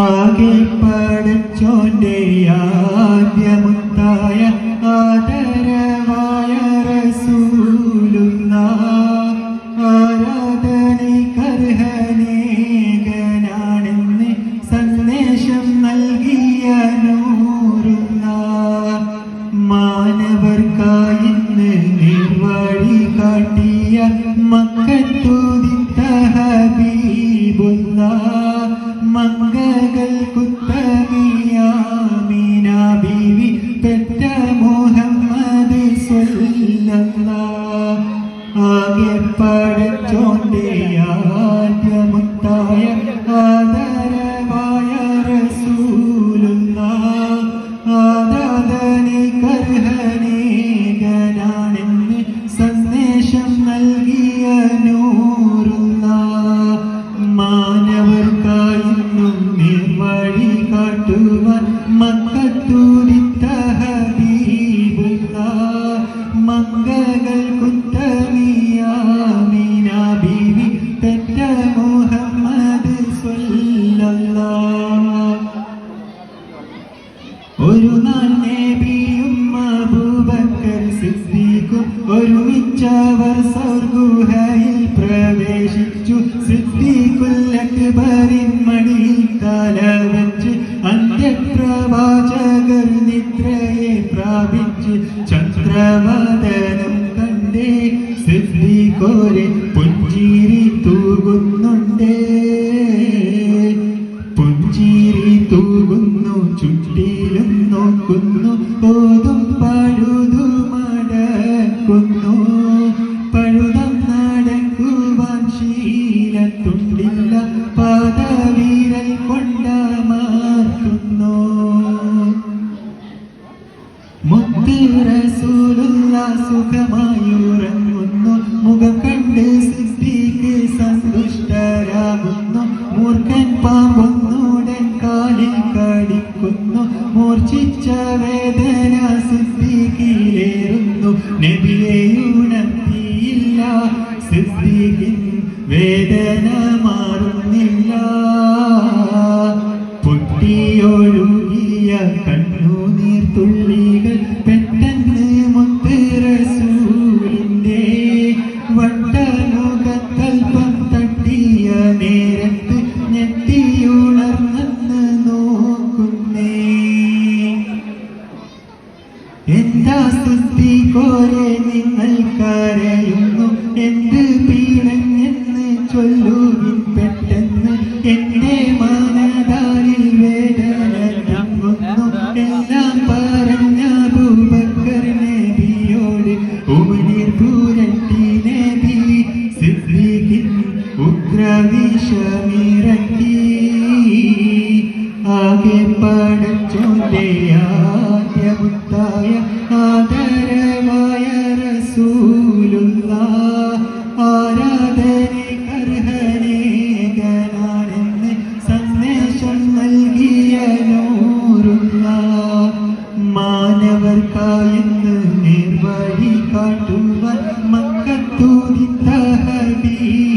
ആകെ പടച്ചോന്റെ ആദ്യമുത്തായ ആദരവായ റസൂലുള്ളാഹ് ആരാധനയ്ക്കർഹനേകനാണെന്ന് സന്ദേശം നൽകിയ നൂറുള്ളാഹ് മാനവർക്കായിന്ന് നിർവഴി കാട്ടിയ മക്കത്തുദിത്ത ഹബീബുള്ളാഹ് മംഗകൾ കുത്തമിയ ആമിന ബീവി പെറ്റ മുഹമ്മദ് സ്വല്ലല്ലാഹ് ആകെ പടച്ചോന്റെ ആദ്യമുത്തായ ആദരവായ റസൂലുള്ളാഹ് ആരാധനയ്ക്കർഹനേകനാണെന്ന് സന്ദേശം നൽകിയ നൂറുള്ളാഹ് മാനവർക്കായിന്നും നിർവഴി കാട്ടുവാൻ മക്കത്തുദിത്ത ഹബീബുള്ളാഹ് മംഗകൾ കുത്തമിയ ആമിന ബീവി പെറ്റ മുഹമ്മദ് സ്വല്ലല്ലാഹ് ഒരു നാൾ നബിയും അബൂബക്കർ സിദ്ദീഖും ഒരുമിച്ചവർ സൗർഗുഹയിൽ പ്രവേശിച്ചു. സിദ്ദീഖുൽ അക്ബറിൻ മടിയിൽ തല വെച്ച് അന്ത്യപ്രവാചകർ നിദ്രയെ പ്രാപിച്ച് ചന്ദ്രവദനം കണ്ടേ സിദ്ദീഖോരെ പുഞ്ചിരി തൂകുന്നുണ്ടേ പുഞ്ചിരി തൂകുന്നു ചുറ്റിലും നോക്കുന്നു ഓതും പഴുതു മടക്കുന്നു പഴുതം നടക്കുവാൻ ശീലത്തുണ്ടില്ല പാദവീരൽ കൊണ്ടമാർത്തുന്നു മുത്ത് റസൂലുള്ളാഹ് സുഖമായുറങ്ങുന്നു മുഖം കണ്ട് സിദ്ദീഖ് സന്തുഷ്ടരാകുന്നു മൂർഖൻ പാമ്പൊന്നുടൻ കാലിൽ കടിക്കുന്നു മൂർച്ഛിച്ച വേദന സിദ്ദീഖിലേറുന്നു നബിയെ ഉണർത്തിയില്ല സിദ്ദീഖിൻ വേദന മാറുന്നില്ല പൊട്ടിയൊഴുകിയ കണ്ണുനീർ തുള്ളികൾ പെട്ടെന്ന് മുത്ത് റസൂലിന്റെ വട്ടമുഖത്തൽപ്പം തട്ടിയ നേരത്ത് ഞെട്ടിയുണർന്നെന്ന് നോക്കുന്നേ എന്താ സിദ്ദീഖോരെ നിങ്ങൾ കരയുന്നു എന്ത് പീഡഞ്ഞെന്ന് ചൊല്ലുവിൻ പെട്ടെന്ന് എന്റെ മനതാരിൽ വേദന തങ്ങുന്നു എല്ലാം പറഞ്ഞ അബൂബക്കർ നബിയോട് ഉമിനീർ പുരട്ടി നബി സിദ്ദീഖിൻ ഉഗ്രവിഷമിറക്കി ആകെ പടച്ചോന്റെ ആദ്യമുത്തായ ആദരവായ റസൂലുള്ളാഹ് ആരാധനയ്ക്കർഹനേകനാണെന്ന് സന്ദേശം നൽകിയ നൂറുള്ളാഹ് മാനവർക്കായിന്ന് നിർവഴി കാട്ടുവാൻ മക്കത്തുദിത്ത ഹബീബ്